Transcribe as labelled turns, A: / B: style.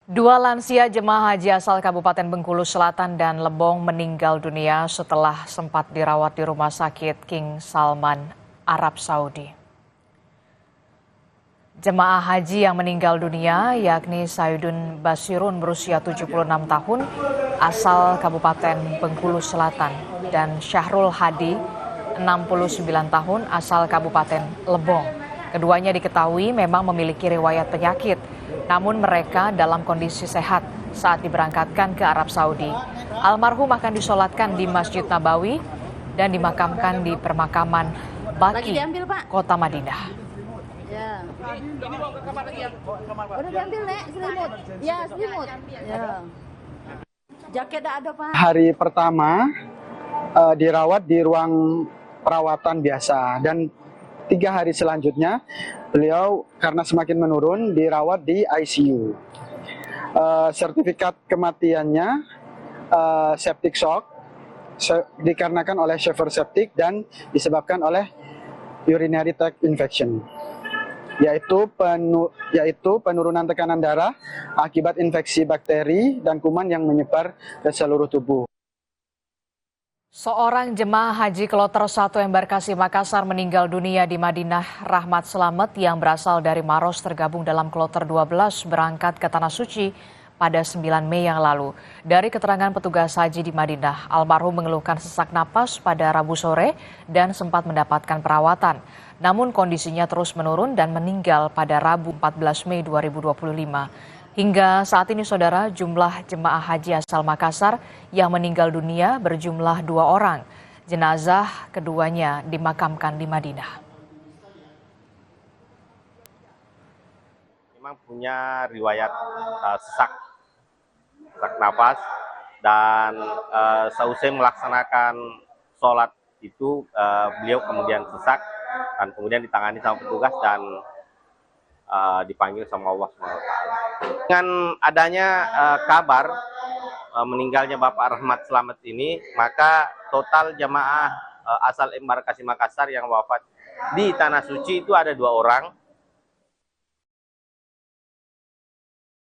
A: Dua lansia jemaah haji asal Kabupaten Bengkulu Selatan dan Lebong meninggal dunia setelah sempat dirawat di Rumah Sakit King Salman, Arab Saudi. Jemaah haji yang meninggal dunia yakni Saidun Basirun berusia 76 tahun asal Kabupaten Bengkulu Selatan dan Syahrul Hadi 69 tahun asal Kabupaten Lebong. Keduanya diketahui memang memiliki riwayat penyakit, namun mereka dalam kondisi sehat saat diberangkatkan ke Arab Saudi. Almarhum akan disolatkan di Masjid Nabawi dan dimakamkan di permakaman Baki, Kota Madinah.
B: Ya. Udah diambil, Nek, selimut. Ya, selimut. Ya. Jaket ada, Pak.
C: Hari pertama dirawat di ruang perawatan biasa dan 3 hari selanjutnya beliau karena semakin menurun dirawat di ICU. Sertifikat kematiannya septic shock dikarenakan oleh Sheffer septic dan disebabkan oleh urinary tract infection, yaitu penurunan tekanan darah akibat infeksi bakteri dan kuman yang menyebar ke seluruh tubuh.
A: Seorang jemaah haji kloter 1 embarkasi Makassar meninggal dunia di Madinah. Rahmat Slamet yang berasal dari Maros tergabung dalam kloter 12 berangkat ke Tanah Suci pada 9 Mei yang lalu. Dari keterangan petugas haji di Madinah, almarhum mengeluhkan sesak napas pada Rabu sore dan sempat mendapatkan perawatan. Namun kondisinya terus menurun dan meninggal pada Rabu 14 Mei 2025. Hingga saat ini, saudara, jumlah jemaah haji asal Makassar yang meninggal dunia berjumlah 2 orang. Jenazah keduanya dimakamkan di Madinah.
D: Memang punya riwayat sesak nafas dan seusai melaksanakan sholat itu beliau kemudian sesak dan kemudian ditangani sama petugas dan dipanggil sama Allah SWT. Dengan adanya kabar meninggalnya Bapak Rahmat Slamet ini, maka total jemaah asal embarkasi Makassar yang wafat di Tanah Suci itu ada 2 orang.